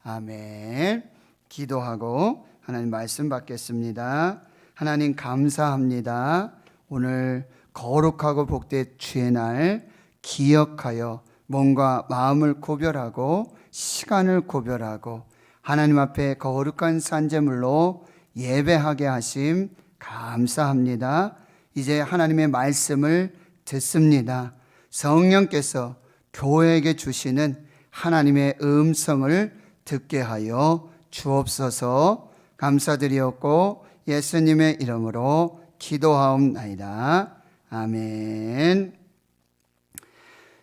아멘. 기도하고 하나님 말씀 받겠습니다. 하나님 감사합니다. 오늘 거룩하고 복된 주의 날 기억하여 몸과 마음을 구별하고 시간을 구별하고 하나님 앞에 거룩한 산제물로 예배하게 하심 감사합니다. 이제 하나님의 말씀을 듣습니다. 성령께서 교회에게 주시는 하나님의 음성을 듣게 하여 주옵소서. 감사드리옵고 예수님의 이름으로 기도하옵나이다. 아멘.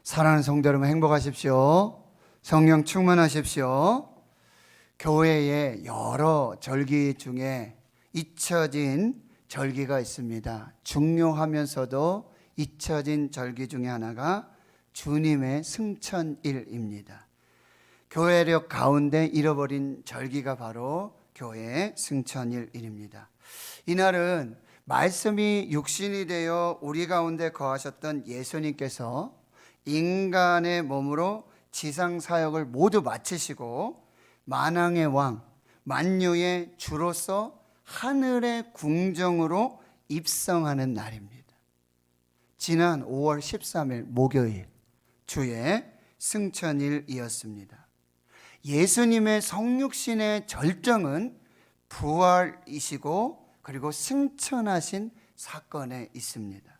사랑하는 성도 여러분, 행복하십시오. 성령 충만하십시오. 교회에 여러 절기 중에 잊혀진 절기가 있습니다. 중요하면서도 잊혀진 절기 중에 하나가 주님의 승천일입니다. 교회력 가운데 잃어버린 절기가 바로 교회의 승천일입니다. 이날은 말씀이 육신이 되어 우리 가운데 거하셨던 예수님께서 인간의 몸으로 지상 사역을 모두 마치시고 만왕의 왕, 만유의 주로서 하늘의 궁정으로 입성하는 날입니다. 지난 5월 13일 목요일 주의 승천일이었습니다. 예수님의 성육신의 절정은 부활이시고 그리고 승천하신 사건에 있습니다.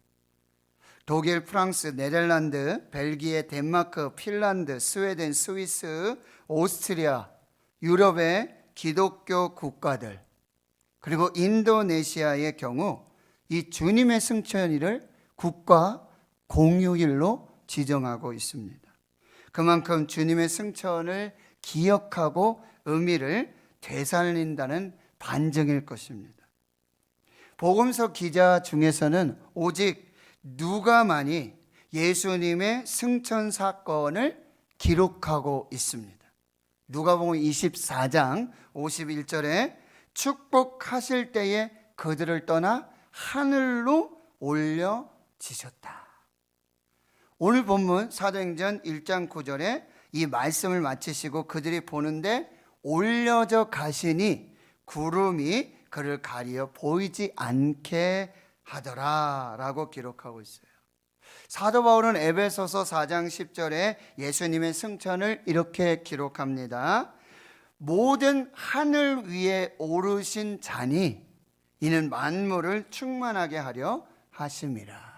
독일, 프랑스, 네덜란드, 벨기에, 덴마크, 핀란드, 스웨덴, 스위스, 오스트리아, 유럽의 기독교 국가들 그리고 인도네시아의 경우 이 주님의 승천일을 국가 공휴일로 지정하고 있습니다. 그만큼 주님의 승천을 기억하고 의미를 되살린다는 반증일 것입니다. 복음서 기자 중에서는 오직 누가만이 예수님의 승천 사건을 기록하고 있습니다. 누가복음 24장 51절에 축복하실 때에 그들을 떠나 하늘로 올려지셨다. 오늘 본문 사도행전 1장 9절에 이 말씀을 마치시고 그들이 보는데 올려져 가시니 구름이 그를 가리어 보이지 않게 하더라 라고 기록하고 있어요. 사도 바울은 에베소서 4장 10절에 예수님의 승천을 이렇게 기록합니다. 모든 하늘 위에 오르신 자니 이는 만물을 충만하게 하려 하심이라.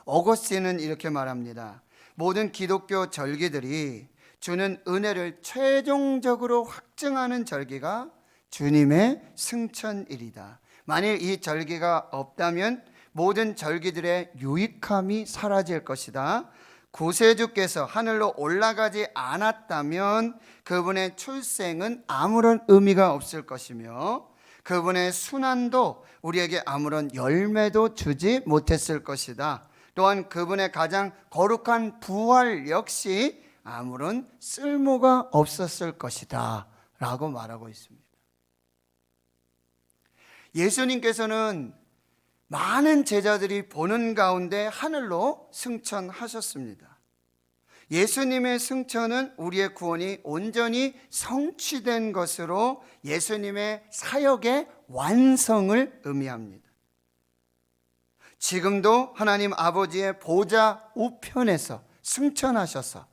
어거스틴은 이렇게 말합니다. 모든 기독교 절기들이 주는 은혜를 최종적으로 확증하는 절기가 주님의 승천일이다. 만일 이 절기가 없다면 모든 절기들의 유익함이 사라질 것이다. 구세주께서 하늘로 올라가지 않았다면 그분의 출생은 아무런 의미가 없을 것이며 그분의 순환도 우리에게 아무런 열매도 주지 못했을 것이다. 또한 그분의 가장 거룩한 부활 역시 아무런 쓸모가 없었을 것이다 라고 말하고 있습니다. 예수님께서는 많은 제자들이 보는 가운데 하늘로 승천하셨습니다. 예수님의 승천은 우리의 구원이 온전히 성취된 것으로 예수님의 사역의 완성을 의미합니다. 지금도 하나님 아버지의 보좌 우편에서 승천하셔서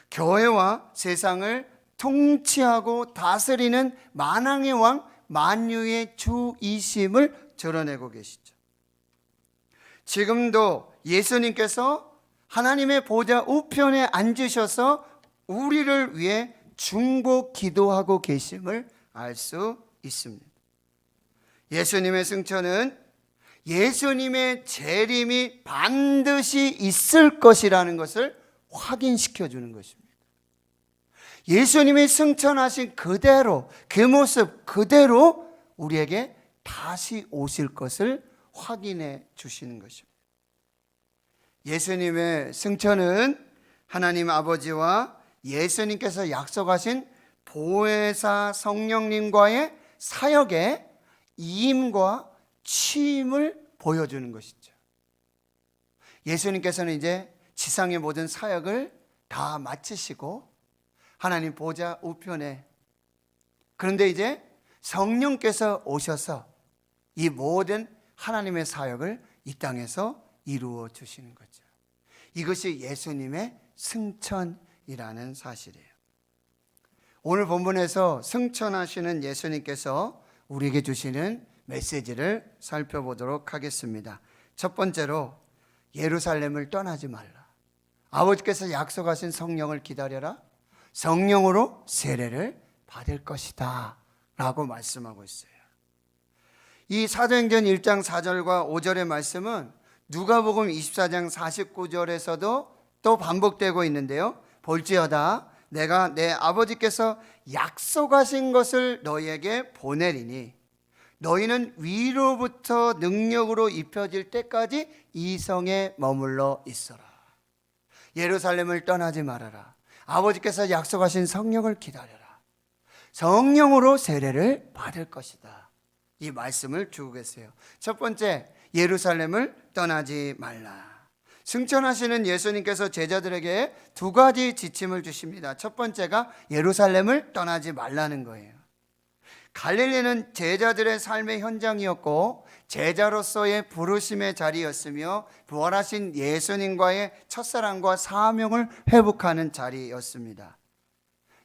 교회와 세상을 통치하고 다스리는 만왕의 왕, 만유의 주이심을 드러내고 계시죠. 지금도 예수님께서 하나님의 보좌 우편에 앉으셔서 우리를 위해 중보 기도하고 계심을 알 수 있습니다. 예수님의 승천은 예수님의 재림이 반드시 있을 것이라는 것을 확인시켜 주는 것입니다. 예수님이 승천하신 그대로 그 모습 그대로 우리에게 다시 오실 것을 확인해 주시는 것입니다. 예수님의 승천은 하나님 아버지와 예수님께서 약속하신 보혜사 성령님과의 사역의 이임과 취임을 보여주는 것이죠. 예수님께서는 이제 지상의 모든 사역을 다 마치시고 하나님 보좌 우편에. 그런데 이제 성령께서 오셔서 이 모든 하나님의 사역을 이 땅에서 이루어 주시는 거죠. 이것이 예수님의 승천이라는 사실이에요. 오늘 본문에서 승천하시는 예수님께서 우리에게 주시는 메시지를 살펴보도록 하겠습니다. 첫 번째로 예루살렘을 떠나지 말라. 아버지께서 약속하신 성령을 기다려라. 성령으로 세례를 받을 것이다 라고 말씀하고 있어요. 이 사도행전 1장 4절과 5절의 말씀은 누가복음 24장 49절에서도 또 반복되고 있는데요. 볼지어다 내가 내 아버지께서 약속하신 것을 너희에게 보내리니 너희는 위로부터 능력으로 입혀질 때까지 이 성에 머물러 있어라. 예루살렘을 떠나지 말아라. 아버지께서 약속하신 성령을 기다려라. 성령으로 세례를 받을 것이다. 이 말씀을 주고 계세요. 첫 번째, 예루살렘을 떠나지 말라. 승천하시는 예수님께서 제자들에게 두 가지 지침을 주십니다. 첫 번째가 예루살렘을 떠나지 말라는 거예요. 갈릴리는 제자들의 삶의 현장이었고 제자로서의 부르심의 자리였으며 부활하신 예수님과의 첫사랑과 사명을 회복하는 자리였습니다.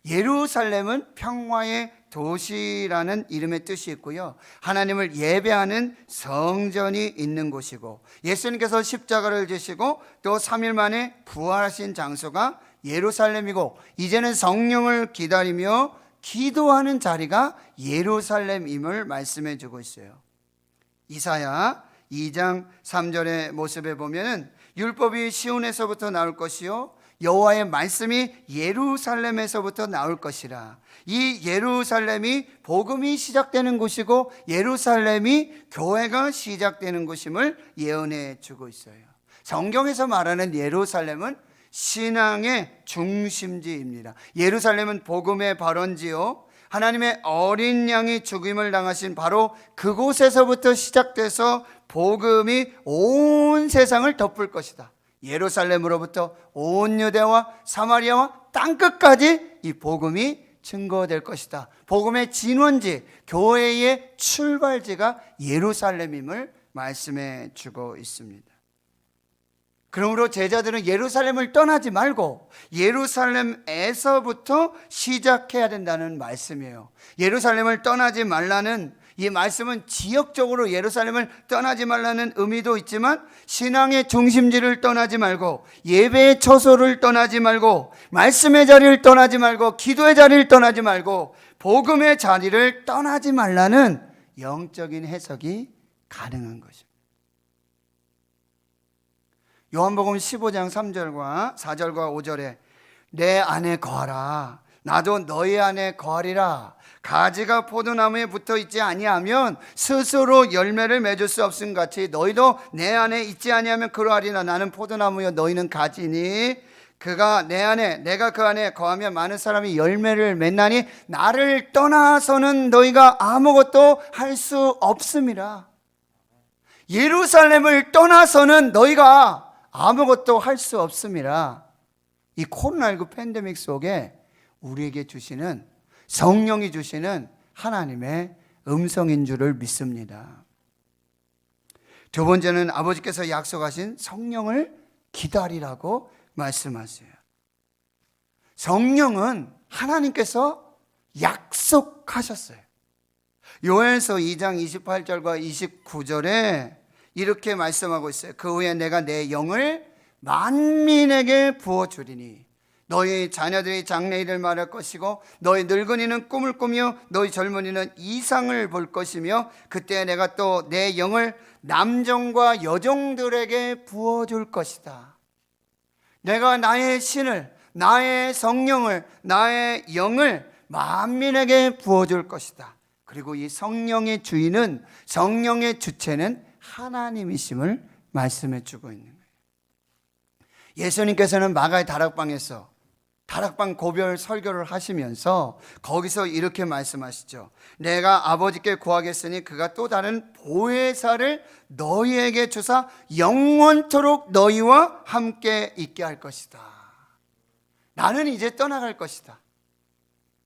예루살렘은 평화의 도시라는 이름의 뜻이 있고요, 하나님을 예배하는 성전이 있는 곳이고 예수님께서 십자가를 지시고 또 3일 만에 부활하신 장소가 예루살렘이고 이제는 성령을 기다리며 기도하는 자리가 예루살렘임을 말씀해 주고 있어요. 이사야 2장 3절의 모습에 보면은 율법이 시온에서부터 나올 것이요 여호와의 말씀이 예루살렘에서부터 나올 것이라. 이 예루살렘이 복음이 시작되는 곳이고 예루살렘이 교회가 시작되는 곳임을 예언해 주고 있어요. 성경에서 말하는 예루살렘은 신앙의 중심지입니다. 예루살렘은 복음의 발원지요 하나님의 어린 양이 죽임을 당하신 바로 그곳에서부터 시작돼서 복음이 온 세상을 덮을 것이다. 예루살렘으로부터 온 유대와 사마리아와 땅끝까지 이 복음이 증거될 것이다. 복음의 진원지, 교회의 출발지가 예루살렘임을 말씀해 주고 있습니다. 그러므로 제자들은 예루살렘을 떠나지 말고 예루살렘에서부터 시작해야 된다는 말씀이에요. 예루살렘을 떠나지 말라는 이 말씀은 지역적으로 예루살렘을 떠나지 말라는 의미도 있지만 신앙의 중심지를 떠나지 말고 예배의 처소를 떠나지 말고 말씀의 자리를 떠나지 말고 기도의 자리를 떠나지 말고 복음의 자리를 떠나지 말라는 영적인 해석이 가능한 것입니다. 요한복음 15장 3절과 4절과 5절에 내 안에 거하라 나도 너희 안에 거하리라. 가지가 포도나무에 붙어 있지 아니하면 스스로 열매를 맺을 수 없음 같이 너희도 내 안에 있지 아니하면 그러하리라. 나는 포도나무여 너희는 가지니 그가 내 안에 내가 그 안에 거하면 많은 사람이 열매를 맺나니 나를 떠나서는 너희가 아무것도 할 수 없음이라. 예루살렘을 떠나서는 너희가 아무것도 할 수 없음이라. 이 코로나19 팬데믹 속에 우리에게 주시는 성령이 주시는 하나님의 음성인 줄을 믿습니다. 두 번째는 아버지께서 약속하신 성령을 기다리라고 말씀하세요. 성령은 하나님께서 약속하셨어요. 요한서 2장 28절과 29절에 이렇게 말씀하고 있어요. 그 후에 내가 내 영을 만민에게 부어주리니 너희 자녀들이 장래일을 말할 것이고 너희 늙은이는 꿈을 꾸며 너희 젊은이는 이상을 볼 것이며 그때 내가 또 내 영을 남종과 여종들에게 부어줄 것이다. 내가 나의 신을, 나의 성령을, 나의 영을 만민에게 부어줄 것이다. 그리고 이 성령의 주인은, 성령의 주체는 하나님이심을 말씀해 주고 있는 거예요. 예수님께서는 마가의 다락방에서 다락방 고별 설교를 하시면서 거기서 이렇게 말씀하시죠. 내가 아버지께 구하겠으니 그가 또 다른 보혜사를 너희에게 주사 영원토록 너희와 함께 있게 할 것이다. 나는 이제 떠나갈 것이다.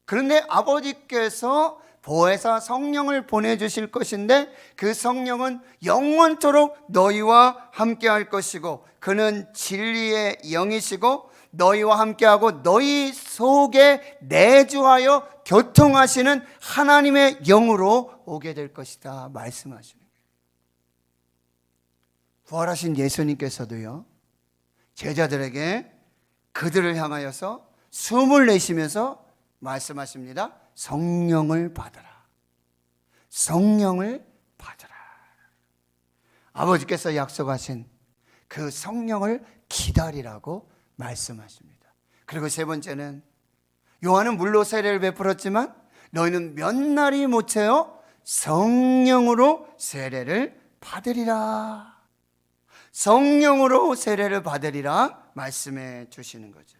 그런데 아버지께서 보혜사 성령을 보내주실 것인데 그 성령은 영원토록 너희와 함께할 것이고 그는 진리의 영이시고 너희와 함께하고 너희 속에 내주하여 교통하시는 하나님의 영으로 오게 될 것이다 말씀하시는 거예요. 부활하신 예수님께서도요, 제자들에게 그들을 향하여서 숨을 내쉬면서 말씀하십니다. 성령을 받으라. 성령을 받으라. 아버지께서 약속하신 그 성령을 기다리라고 말씀하십니다. 그리고 세 번째는 요한은 물로 세례를 베풀었지만 너희는 몇 날이 못 채어 성령으로 세례를 받으리라. 성령으로 세례를 받으리라 말씀해 주시는 거죠.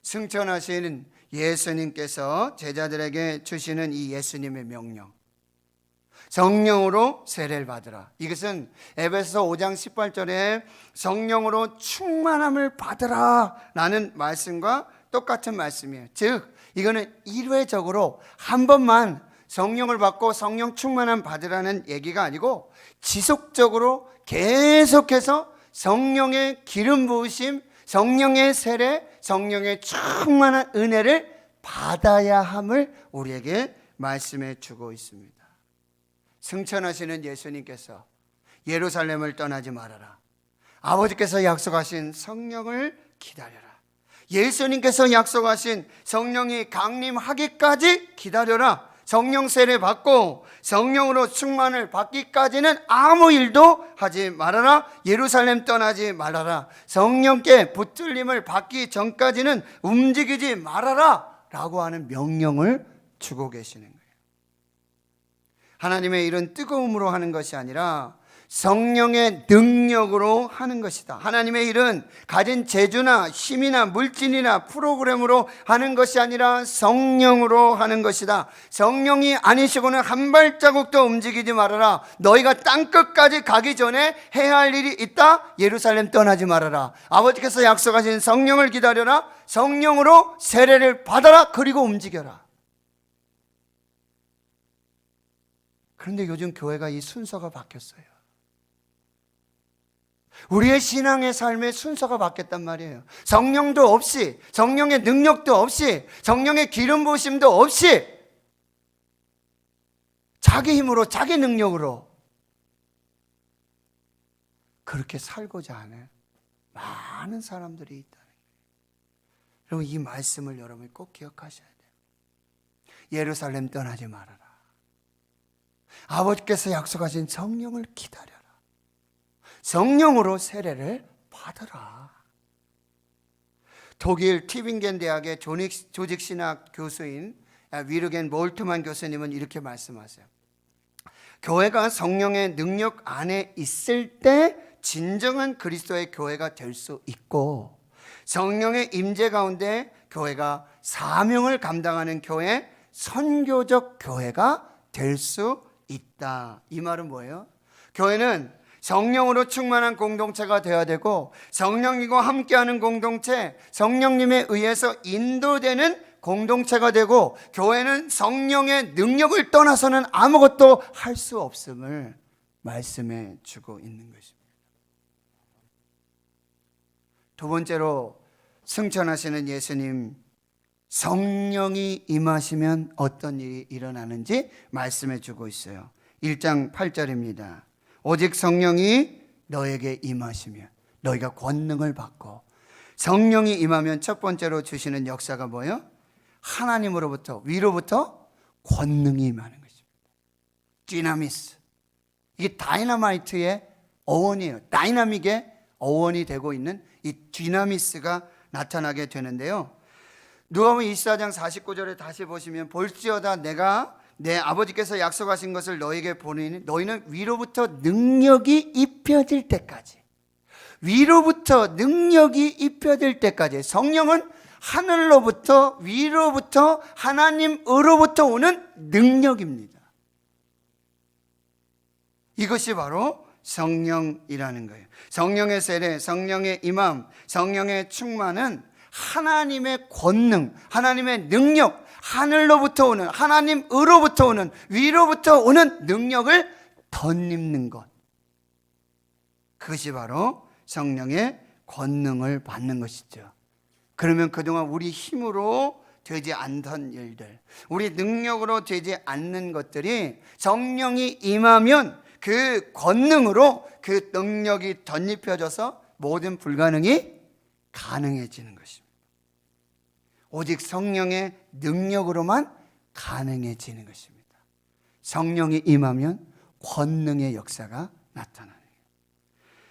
승천하신 예수님께서 제자들에게 주시는 이 예수님의 명령, 성령으로 세례를 받으라. 이것은 에베소서 5장 18절에 성령으로 충만함을 받으라 라는 말씀과 똑같은 말씀이에요. 즉 이거는 일회적으로 한 번만 성령을 받고 성령 충만함 받으라는 얘기가 아니고 지속적으로 계속해서 성령의 기름 부으심, 성령의 세례, 성령의 충만한 은혜를 받아야 함을 우리에게 말씀해 주고 있습니다. 승천하시는 예수님께서 예루살렘을 떠나지 말아라. 아버지께서 약속하신 성령을 기다려라. 예수님께서 약속하신 성령이 강림하기까지 기다려라. 성령 세례 받고 성령으로 충만을 받기까지는 아무 일도 하지 말아라. 예루살렘 떠나지 말아라. 성령께 붙들림을 받기 전까지는 움직이지 말아라 라고 하는 명령을 주고 계시는 거예요. 하나님의 일은 뜨거움으로 하는 것이 아니라 성령의 능력으로 하는 것이다. 하나님의 일은 가진 재주나 힘이나 물질이나 프로그램으로 하는 것이 아니라 성령으로 하는 것이다. 성령이 아니시고는 한 발자국도 움직이지 말아라. 너희가 땅끝까지 가기 전에 해야 할 일이 있다. 예루살렘 떠나지 말아라. 아버지께서 약속하신 성령을 기다려라. 성령으로 세례를 받아라. 그리고 움직여라. 그런데 요즘 교회가 이 순서가 바뀌었어요. 우리의 신앙의 삶의 순서가 바뀌었단 말이에요. 성령도 없이, 성령의 능력도 없이, 성령의 기름 부으심도 없이 자기 힘으로, 자기 능력으로 그렇게 살고자 하는 많은 사람들이 있다는 거예요. 여러분, 이 말씀을 여러분이 꼭 기억하셔야 돼요. 예루살렘 떠나지 말아라. 아버지께서 약속하신 성령을 기다려라. 성령으로 세례를 받으라. 독일 튜빙겐 대학의 조직신학 교수인 위르겐 몰트만 교수님은 이렇게 말씀하세요. 교회가 성령의 능력 안에 있을 때 진정한 그리스도의 교회가 될 수 있고, 성령의 임재 가운데 교회가 사명을 감당하는 교회, 선교적 교회가 될 수 있다. 이 말은 뭐예요? 교회는 성령으로 충만한 공동체가 되어야 되고, 성령님과 함께하는 공동체, 성령님에 의해서 인도되는 공동체가 되고, 교회는 성령의 능력을 떠나서는 아무것도 할 수 없음을 말씀해 주고 있는 것입니다. 두 번째로 승천하시는 예수님, 성령이 임하시면 어떤 일이 일어나는지 말씀해 주고 있어요. 1장 8절입니다. 오직 성령이 너에게 임하시면, 너희가 권능을 받고, 성령이 임하면 첫 번째로 주시는 역사가 뭐예요? 하나님으로부터, 위로부터 권능이 임하는 것입니다. 디나미스. 이게 다이너마이트의 어원이에요. 다이나믹의 어원이 되고 있는 이 디나미스가 나타나게 되는데요. 누가복음 24장 49절에 다시 보시면, 볼지어다 내가 내 아버지께서 약속하신 것을 너에게 보내니 너희는 위로부터 능력이 입혀질 때까지, 위로부터 능력이 입혀질 때까지. 성령은 하늘로부터, 위로부터, 하나님으로부터 오는 능력입니다. 이것이 바로 성령이라는 거예요. 성령의 세례, 성령의 임함, 성령의 충만은 하나님의 권능, 하나님의 능력, 하늘로부터 오는, 하나님으로부터 오는, 위로부터 오는 능력을 덧입는 것, 그것이 바로 성령의 권능을 받는 것이죠. 그러면 그동안 우리 힘으로 되지 않던 일들, 우리 능력으로 되지 않는 것들이 성령이 임하면 그 권능으로 그 능력이 덧입혀져서 모든 불가능이 가능해지는 것입니다. 오직 성령의 능력으로만 가능해지는 것입니다. 성령이 임하면 권능의 역사가 나타나는 거예요.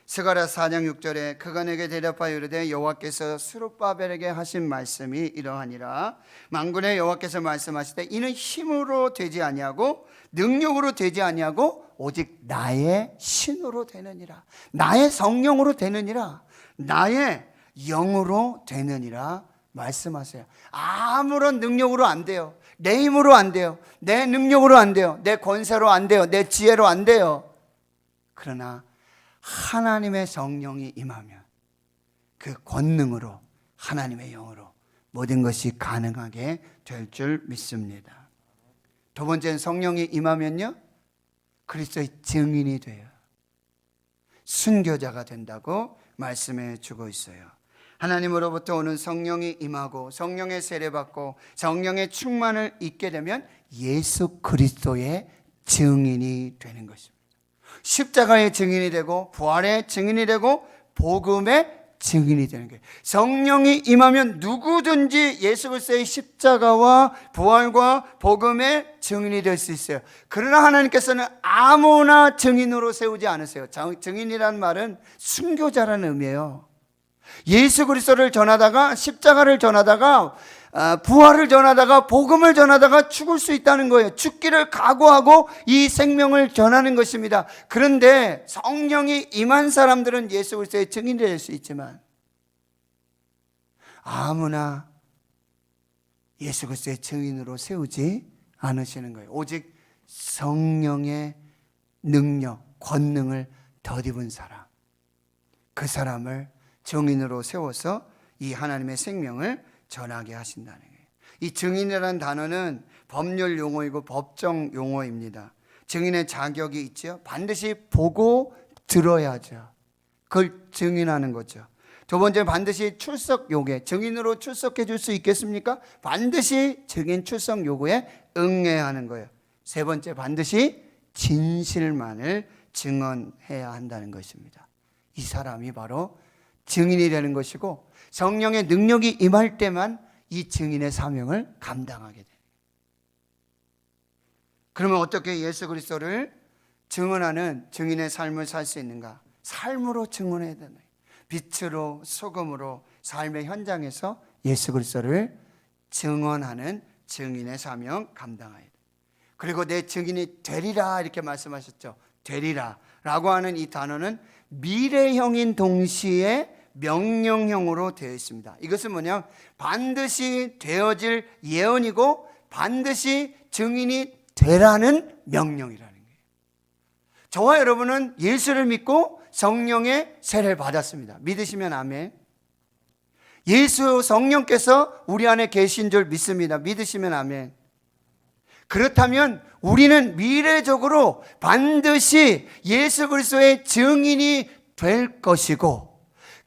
스가랴 4장 6절에 그가 내게 대답하여 이르되 여호와께서 스룹바벨에게 하신 말씀이 이러하니라. 만군의 여호와께서 말씀하시되 이는 힘으로 되지 아니하고 능력으로 되지 아니하고 오직 나의 신으로 되느니라. 나의 성령으로 되느니라. 나의 영으로 되느니라 말씀하세요. 아무런 능력으로 안 돼요. 내 힘으로 안 돼요. 내 능력으로 안 돼요. 내 권세로 안 돼요. 내 지혜로 안 돼요. 그러나 하나님의 성령이 임하면 그 권능으로, 하나님의 영으로 모든 것이 가능하게 될 줄 믿습니다. 두 번째는 성령이 임하면요, 그리스도의 증인이 돼요. 순교자가 된다고 말씀해 주고 있어요. 하나님으로부터 오는 성령이 임하고 성령의 세례받고 성령의 충만을 잊게 되면 예수 그리스도의 증인이 되는 것입니다. 십자가의 증인이 되고 부활의 증인이 되고 복음의 증인이 되는 거예요. 성령이 임하면 누구든지 예수 그리스도의 십자가와 부활과 복음의 증인이 될 수 있어요. 그러나 하나님께서는 아무나 증인으로 세우지 않으세요. 증인이라는 말은 순교자라는 의미예요. 예수 그리스도를 전하다가, 십자가를 전하다가, 부활을 전하다가, 복음을 전하다가 죽을 수 있다는 거예요. 죽기를 각오하고 이 생명을 전하는 것입니다. 그런데 성령이 임한 사람들은 예수 그리스도의 증인이 될 수 있지만 아무나 예수 그리스도의 증인으로 세우지 않으시는 거예요. 오직 성령의 능력, 권능을 덧입은 사람, 그 사람을 증인으로 세워서 이 하나님의 생명을 전하게 하신다는 거예요. 이 증인이라는 단어는 법률 용어이고 법정 용어입니다. 증인의 자격이 있죠. 반드시 보고 들어야죠. 그걸 증인하는 거죠. 두 번째, 반드시 출석 요구에, 증인으로 출석해 줄 수 있겠습니까? 반드시 증인 출석 요구에 응해야 하는 거예요. 세 번째, 반드시 진실만을 증언해야 한다는 것입니다. 이 사람이 바로 증인이 되는 것이고 성령의 능력이 임할 때만 이 증인의 사명을 감당하게 돼요. 그러면 어떻게 예수 그리스도를 증언하는 증인의 삶을 살 수 있는가? 삶으로 증언해야 되는 거예요. 빛으로, 소금으로 삶의 현장에서 예수 그리스도를 증언하는 증인의 사명 감당해야 돼요. 그리고 내 증인이 되리라 이렇게 말씀하셨죠. 되리라 라고 하는 이 단어는 미래형인 동시에 명령형으로 되어 있습니다. 이것은 뭐냐? 반드시 되어질 예언이고 반드시 증인이 되라는 명령이라는 거예요. 저와 여러분은 예수를 믿고 성령의 세례를 받았습니다. 믿으시면 아멘. 예수 성령께서 우리 안에 계신 줄 믿습니다. 믿으시면 아멘. 그렇다면 우리는 미래적으로 반드시 예수 그리스도의 증인이 될 것이고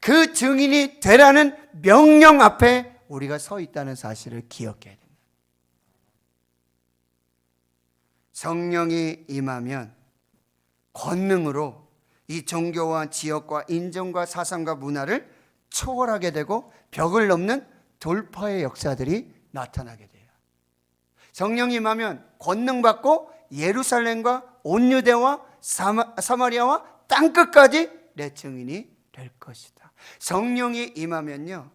그 증인이 되라는 명령 앞에 우리가 서 있다는 사실을 기억해야 됩니다. 성령이 임하면 권능으로 이 종교와 지역과 인종과 사상과 문화를 초월하게 되고 벽을 넘는 돌파의 역사들이 나타나게 돼요. 성령이 임하면 권능 받고 예루살렘과 온 유대와 사마리아와 땅끝까지 내 증인이 될 것이다. 성령이 임하면요,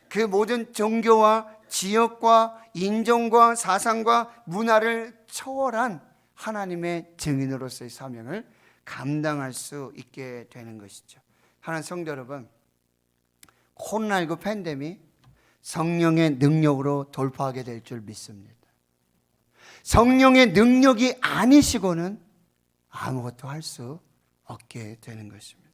그 모든 종교와 지역과 인종과 사상과 문화를 초월한 하나님의 증인으로서의 사명을 감당할 수 있게 되는 것이죠. 하나님 성도 여러분, 코로나19 팬데믹 성령의 능력으로 돌파하게 될 줄 믿습니다. 성령의 능력이 아니시고는 아무것도 할 수 없게 되는 것입니다.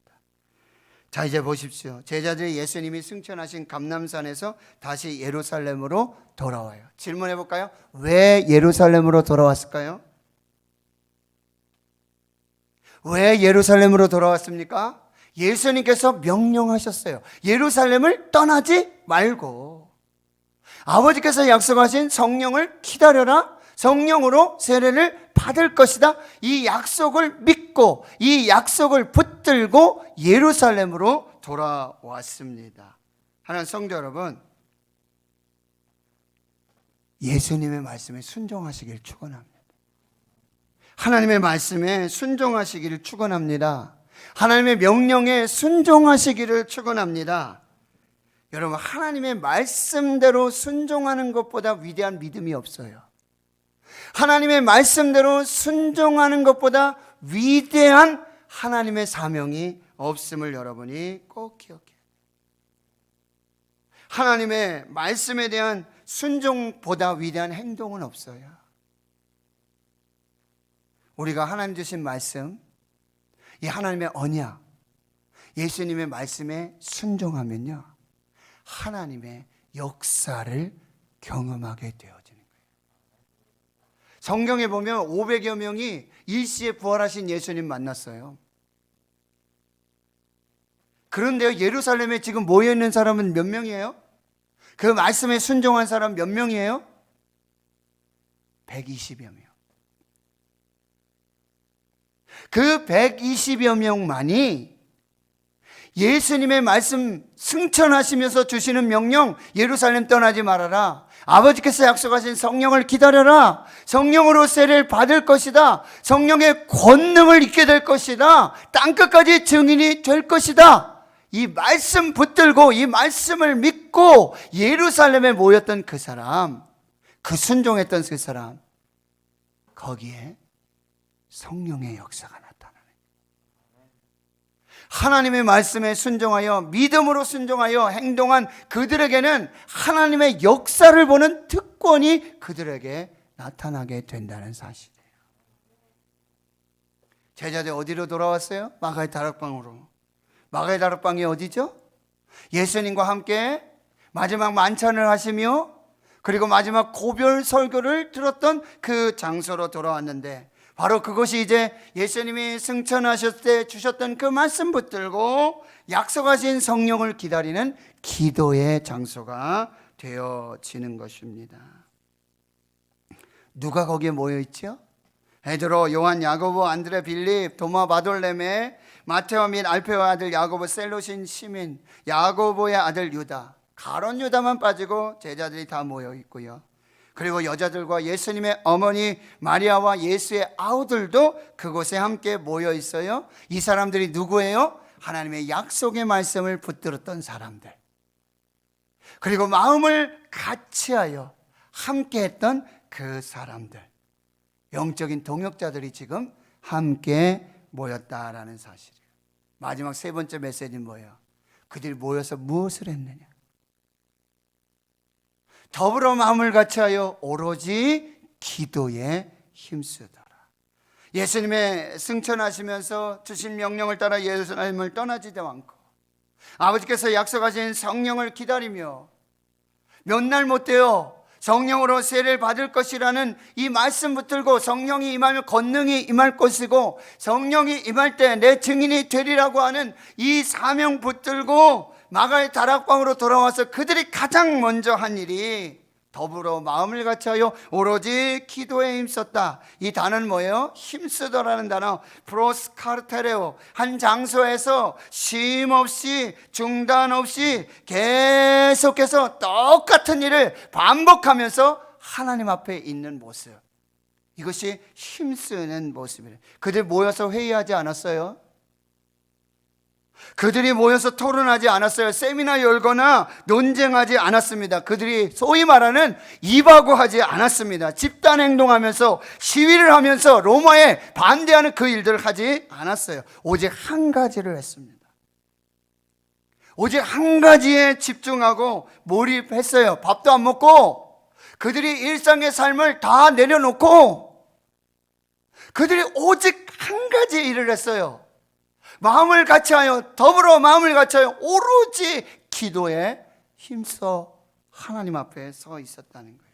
자, 이제 보십시오. 제자들이 예수님이 승천하신 감람산에서 다시 예루살렘으로 돌아와요. 질문해 볼까요? 왜 예루살렘으로 돌아왔을까요? 왜 예루살렘으로 돌아왔습니까? 예수님께서 명령하셨어요. 예루살렘을 떠나지 말고 아버지께서 약속하신 성령을 기다려라. 성령으로 세례를 받을 것이다. 이 약속을 믿고 이 약속을 붙들고 예루살렘으로 돌아왔습니다. 하나님 성도 여러분, 예수님의 말씀에 순종하시길 축원합니다. 하나님의 말씀에 순종하시기를 축원합니다. 하나님의 명령에 순종하시기를 축원합니다. 여러분, 하나님의 말씀대로 순종하는 것보다 위대한 믿음이 없어요. 하나님의 말씀대로 순종하는 것보다 위대한 하나님의 사명이 없음을 여러분이 꼭 기억해요. 하나님의 말씀에 대한 순종보다 위대한 행동은 없어요. 우리가 하나님 주신 말씀, 이 하나님의 언약, 예수님의 말씀에 순종하면요, 하나님의 역사를 경험하게 되어지는 거예요. 성경에 보면 500여 명이 일시에 부활하신 예수님 만났어요. 그런데요, 예루살렘에 지금 모여있는 사람은 몇 명이에요? 그 말씀에 순종한 사람 몇 명이에요? 120여 명. 그 120여 명만이 예수님의 말씀 승천하시면서 주시는 명령, 예루살렘 떠나지 말아라, 아버지께서 약속하신 성령을 기다려라, 성령으로 세례를 받을 것이다, 성령의 권능을 입게 될 것이다, 땅끝까지 증인이 될 것이다, 이 말씀 붙들고 이 말씀을 믿고 예루살렘에 모였던 그 사람, 그 순종했던 그 사람, 거기에 성령의 역사가 나타나요. 하나님의 말씀에 순종하여 믿음으로 순종하여 행동한 그들에게는 하나님의 역사를 보는 특권이 그들에게 나타나게 된다는 사실이에요. 제자들 어디로 돌아왔어요? 마가의 다락방으로. 마가의 다락방이 어디죠? 예수님과 함께 마지막 만찬을 하시며 그리고 마지막 고별 설교를 들었던 그 장소로 돌아왔는데, 바로 그것이 이제 예수님이 승천하셨을 때 주셨던 그 말씀 붙들고 약속하신 성령을 기다리는 기도의 장소가 되어지는 것입니다. 누가 거기에 모여있죠? 베드로, 요한, 야고보, 안드레, 빌립, 도마, 바돌레메, 마테오 및 알페오의 아들 야고보, 셀로신 시민, 야고보의 아들 유다, 가룟 유다만 빠지고 제자들이 다 모여있고요. 그리고 여자들과 예수님의 어머니 마리아와 예수의 아우들도 그곳에 함께 모여 있어요. 이 사람들이 누구예요? 하나님의 약속의 말씀을 붙들었던 사람들. 그리고 마음을 같이하여 함께 했던 그 사람들. 영적인 동역자들이 지금 함께 모였다라는 사실이에요. 마지막 세 번째 메시지는 뭐예요? 그들이 모여서 무엇을 했느냐? 더불어 마음을 같이하여 오로지 기도에 힘쓰더라. 예수님의 승천하시면서 주신 명령을 따라 예루살렘을 떠나지도 않고 아버지께서 약속하신 성령을 기다리며 몇 날 못 돼요 성령으로 세례를 받을 것이라는 이 말씀 붙들고 성령이 임하면 권능이 임할 것이고 성령이 임할 때 내 증인이 되리라고 하는 이 사명 붙들고 마가의 다락방으로 돌아와서 그들이 가장 먼저 한 일이 더불어 마음을 같이하여 오로지 기도에 힘썼다. 이 단어는 뭐예요? 힘쓰더라는 단어, 프로스카르테레오. 한 장소에서 쉼 없이 중단 없이 계속해서 똑같은 일을 반복하면서 하나님 앞에 있는 모습, 이것이 힘쓰는 모습이에요. 그들 모여서 회의하지 않았어요. 그들이 모여서 토론하지 않았어요. 세미나 열거나 논쟁하지 않았습니다. 그들이 소위 말하는 입하고 하지 않았습니다. 집단 행동하면서 시위를 하면서 로마에 반대하는 그 일들을 하지 않았어요. 오직 한 가지를 했습니다. 오직 한 가지에 집중하고 몰입했어요. 밥도 안 먹고 그들이 일상의 삶을 다 내려놓고 그들이 오직 한 가지 일을 했어요. 마음을 같이하여, 더불어 마음을 같이하여 오로지 기도에 힘써 하나님 앞에 서 있었다는 거예요.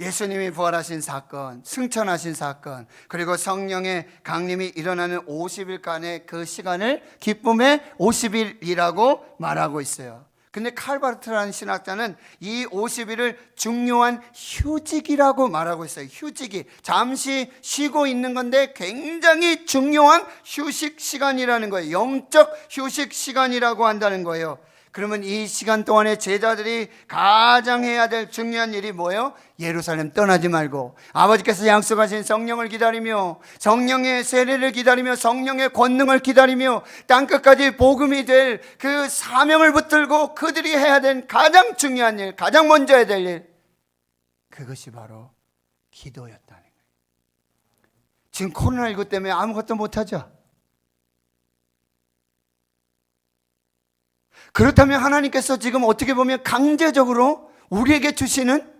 예수님이 부활하신 사건, 승천하신 사건, 그리고 성령의 강림이 일어나는 50일간의 그 시간을 기쁨의 50일이라고 말하고 있어요. 근데 칼바르트라는 신학자는 이 50일을 중요한 휴직이라고 말하고 있어요. 휴직이 잠시 쉬고 있는 건데 굉장히 중요한 휴식 시간이라는 거예요. 영적 휴식 시간이라고 한다는 거예요. 그러면 이 시간 동안에 제자들이 가장 해야 될 중요한 일이 뭐예요? 예루살렘 떠나지 말고 아버지께서 약속하신 성령을 기다리며, 성령의 세례를 기다리며, 성령의 권능을 기다리며 땅끝까지 복음이 될 그 사명을 붙들고 그들이 해야 될 가장 중요한 일, 가장 먼저 해야 될 일, 그것이 바로 기도였다는 거예요. 지금 코로나19 때문에 아무것도 못하죠. 그렇다면 하나님께서 지금 어떻게 보면 강제적으로 우리에게 주시는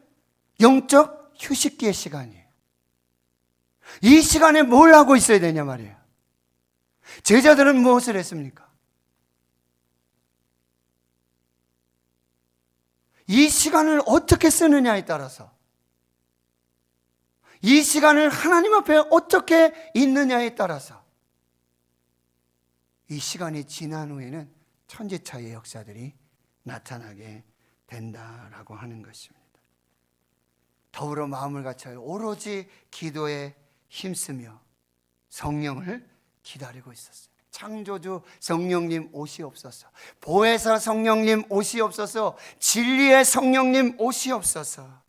영적 휴식기의 시간이에요. 이 시간에 뭘 하고 있어야 되냐 말이에요. 제자들은 무엇을 했습니까? 이 시간을 어떻게 쓰느냐에 따라서, 이 시간을 하나님 앞에 어떻게 있느냐에 따라서 이 시간이 지난 후에는 천지차이의 역사들이 나타나게 된다라고 하는 것입니다. 더불어 마음을 같이하여 오로지 기도에 힘쓰며 성령을 기다리고 있었어요. 창조주 성령님 오시옵소서, 보혜사 성령님 오시옵소서, 진리의 성령님 오시옵소서.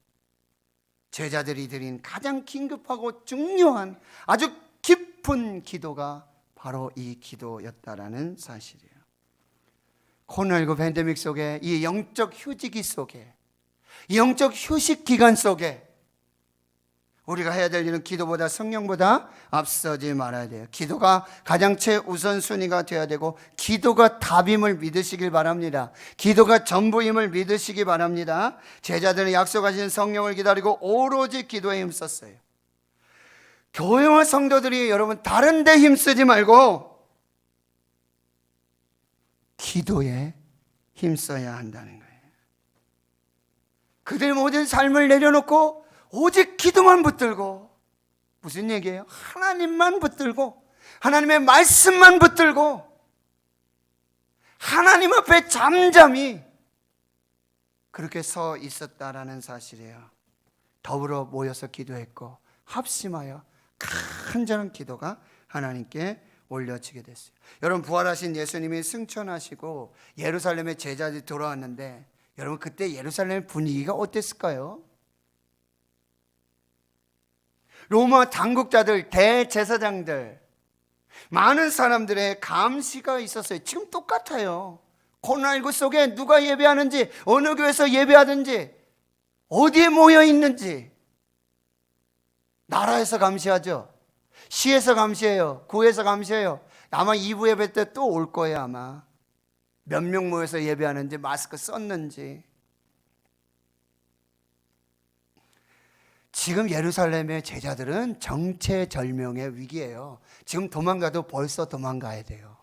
제자들이 드린 가장 긴급하고 중요한 아주 깊은 기도가 바로 이 기도였다라는 사실이에요. 코로나19 팬데믹 속에, 이 영적 휴지기 속에, 이 영적 휴식 기간 속에 우리가 해야 될 일은 기도보다 성령보다 앞서지 말아야 돼요. 기도가 가장 최우선순위가 되어야 되고, 기도가 답임을 믿으시길 바랍니다. 기도가 전부임을 믿으시기 바랍니다. 제자들은 약속하신 성령을 기다리고 오로지 기도에 힘썼어요. 교회와 성도들이 여러분 다른 데 힘쓰지 말고 기도에 힘써야 한다는 거예요. 그들의 모든 삶을 내려놓고 오직 기도만 붙들고, 무슨 얘기예요? 하나님만 붙들고, 하나님의 말씀만 붙들고, 하나님 앞에 잠잠히 그렇게 서 있었다라는 사실이에요. 더불어 모여서 기도했고 합심하여 간절한 기도가 하나님께 올려지게 됐어요. 여러분, 부활하신 예수님이 승천하시고 예루살렘에 제자들이 돌아왔는데, 여러분 그때 예루살렘의 분위기가 어땠을까요? 로마 당국자들, 대제사장들, 많은 사람들의 감시가 있었어요. 지금 똑같아요. 코로나19 속에 누가 예배하는지, 어느 교회에서 예배하든지, 어디에 모여 있는지 나라에서 감시하죠. 시에서 감시해요. 구에서 감시해요. 아마 2부 예배 때 또 올 거예요. 아마 몇 명 모여서 예배하는지, 마스크 썼는지. 지금 예루살렘의 제자들은 정체절명의 위기예요. 지금 도망가도 벌써 도망가야 돼요.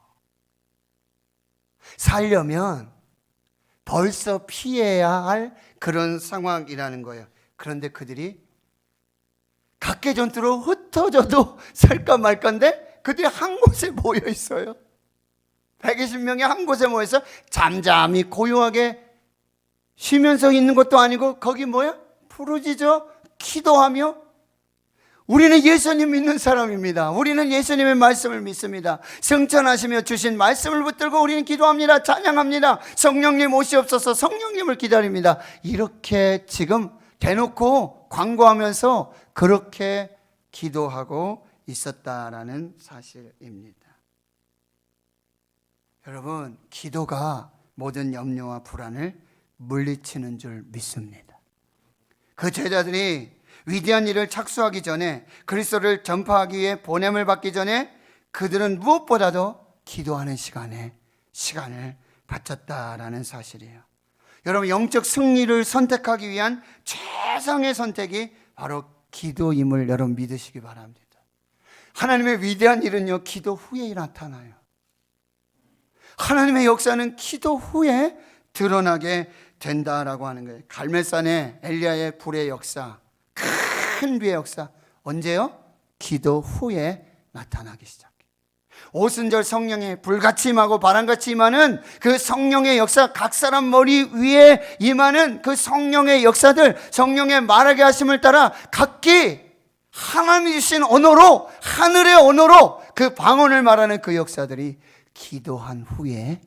살려면 벌써 피해야 할 그런 상황이라는 거예요. 그런데 그들이 각계 전투로 흩어져도 살까 말까인데 그들이 한 곳에 모여 있어요. 120명이 한 곳에 모여서 잠잠히 고요하게 쉬면서 있는 것도 아니고, 거기 뭐야? 부르짖어 기도하며. 우리는 예수님 믿는 사람입니다. 우리는 예수님의 말씀을 믿습니다. 승천하시며 주신 말씀을 붙들고 우리는 기도합니다. 찬양합니다. 성령님 오시옵소서, 성령님을 기다립니다. 이렇게 지금 대놓고 광고하면서 그렇게 기도하고 있었다라는 사실입니다. 여러분, 기도가 모든 염려와 불안을 물리치는 줄 믿습니다. 그 제자들이 위대한 일을 착수하기 전에, 그리스도를 전파하기 위해 보냄을 받기 전에 그들은 무엇보다도 기도하는 시간을 바쳤다라는 사실이에요. 여러분, 영적 승리를 선택하기 위한 최상의 선택이 바로 기도임을 여러분 믿으시기 바랍니다. 하나님의 위대한 일은요, 기도 후에 나타나요. 하나님의 역사는 기도 후에 드러나게 된다라고 하는 거예요. 갈멜산의 엘리야의 불의 역사, 큰 비의 역사, 언제요? 기도 후에 나타나기 시작해요. 오순절 성령의 불같이 임하고 바람같이 임하는 그 성령의 역사, 각 사람 머리 위에 임하는 그 성령의 역사들, 성령의 말하게 하심을 따라 각기 하나님이 주신 언어로, 하늘의 언어로 그 방언을 말하는 그 역사들이 기도한 후에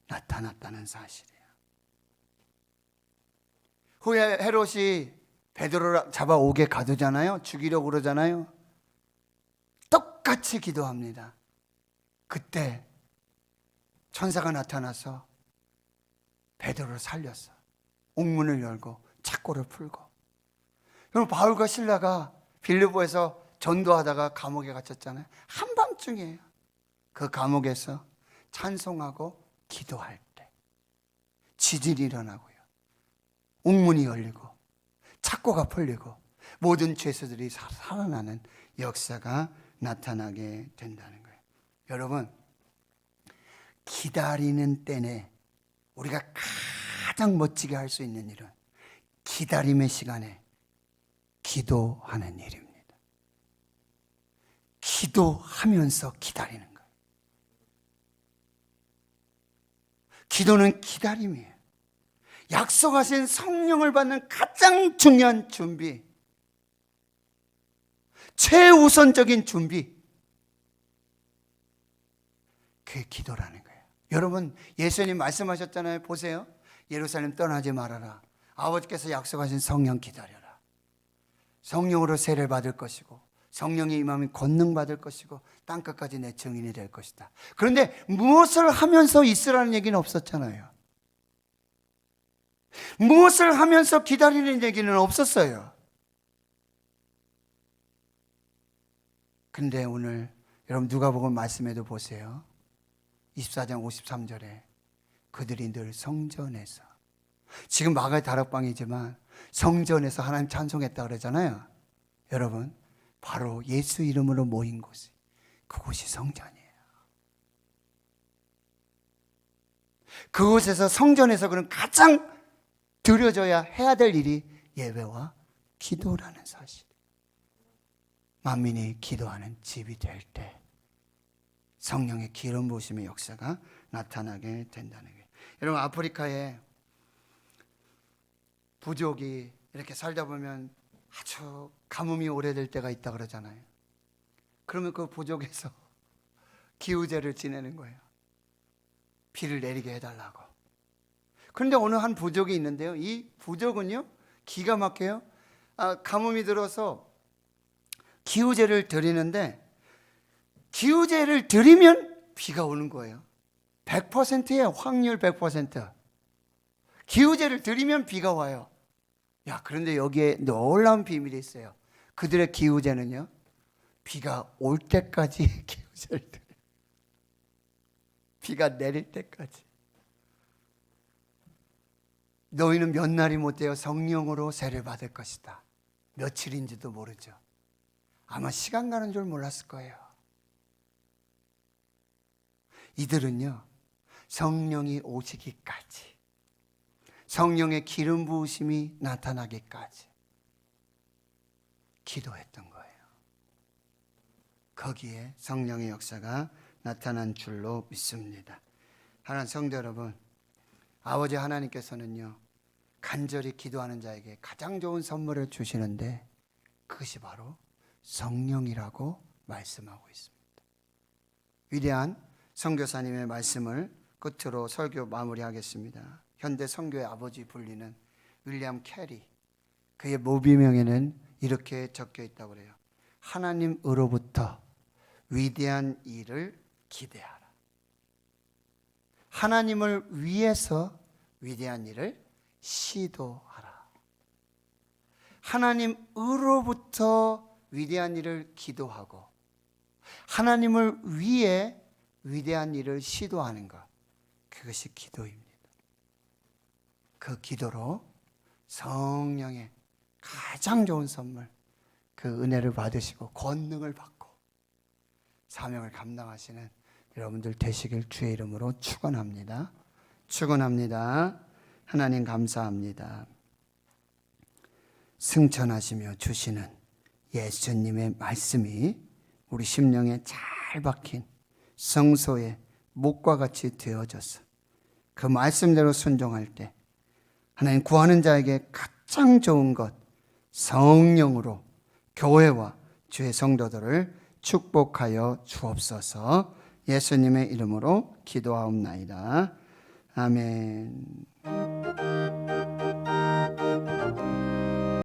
나타났다는 사실이에요. 후에 헤롯이 베드로를 잡아오게 가두잖아요. 죽이려고 그러잖아요. 똑같이 기도합니다. 그때 천사가 나타나서 베드로를 살렸어. 옥문을 열고 착고를 풀고. 그럼 바울과 실라가 빌립보에서 전도하다가 감옥에 갇혔잖아요. 한밤중이에요. 그 감옥에서 찬송하고 기도할 때 지진이 일어나고요, 옥문이 열리고 착고가 풀리고 모든 죄수들이 살아나는 역사가 나타나게 된다는 거예요. 여러분, 기다리는 때에 우리가 가장 멋지게 할 수 있는 일은 기다림의 시간에 기도하는 일입니다. 기도하면서 기다리는 거예요. 기도는 기다림이에요. 약속하신 성령을 받는 가장 중요한 준비, 최우선적인 준비, 그게 기도라는 거예요. 여러분, 예수님 말씀하셨잖아요. 보세요. 예루살렘 떠나지 말아라. 아버지께서 약속하신 성령 기다려라. 성령으로 세례를 받을 것이고 성령이 임하면 권능 받을 것이고 땅끝까지 내 증인이 될 것이다. 그런데 무엇을 하면서 있으라는 얘기는 없었잖아요. 무엇을 하면서 기다리는 얘기는 없었어요. 근데 오늘 여러분 누가복음 말씀에도 보세요. 24장 53절에 그들이 늘 성전에서, 지금 마가의 다락방이지만 성전에서 하나님 찬송했다 그러잖아요. 여러분, 바로 예수 이름으로 모인 곳이, 그곳이 성전이에요. 그곳에서, 성전에서 그런 가장 드려져야 해야 될 일이 예배와 기도라는 사실. 만민이 기도하는 집이 될 때 성령의 기름 부으심의 역사가 나타나게 된다는 거예요. 여러분, 아프리카에 부족이 이렇게 살다 보면 아주 가뭄이 오래될 때가 있다 그러잖아요. 그러면 그 부족에서 기우제를 지내는 거예요. 비를 내리게 해달라고. 그런데 어느 한 부족이 있는데요, 이 부족은요 기가 막혀요. 가뭄이 들어서 기우제를 드리는데, 기우제를 드리면 비가 오는 거예요. 100%예요. 확률 100%. 기우제를 드리면 비가 와요. 야, 그런데 여기에 놀라운 비밀이 있어요. 그들의 기우제는요, 비가 올 때까지 기우제를 드려요. 비가 내릴 때까지. 너희는 몇 날이 못되어 성령으로 세례를 받을 것이다. 며칠인지도 모르죠. 아마 시간 가는 줄 몰랐을 거예요. 이들은요, 성령이 오시기까지, 성령의 기름 부으심이 나타나기까지 기도했던 거예요. 거기에 성령의 역사가 나타난 줄로 믿습니다. 하나님 성도 여러분, 아버지 하나님께서는요, 간절히 기도하는 자에게 가장 좋은 선물을 주시는데 그것이 바로 성령이라고 말씀하고 있습니다. 위대한 선교사님의 말씀을 끝으로 설교 마무리하겠습니다. 현대 선교의 아버지 불리는 윌리엄 캐리, 그의 모비명에는 이렇게 적혀 있다고 그래요. 하나님으로부터 위대한 일을 기대하라. 하나님을 위해서 위대한 일을 시도하라. 하나님으로부터 위대한 일을 기도하고 하나님을 위해 위대한 일을 시도하는 것, 그것이 기도입니다. 그 기도로 성령의 가장 좋은 선물, 그 은혜를 받으시고 권능을 받고 사명을 감당하시는 여러분들 되시길 주의 이름으로 축원합니다. 축원합니다. 하나님 감사합니다. 승천하시며 주시는 예수님의 말씀이 우리 심령에 잘 박힌 성소의 목과 같이 되어져서 그 말씀대로 순종할 때 하나님 구하는 자에게 가장 좋은 것 성령으로 교회와 주의 성도들을 축복하여 주옵소서. 예수님의 이름으로 기도하옵나이다. 아멘.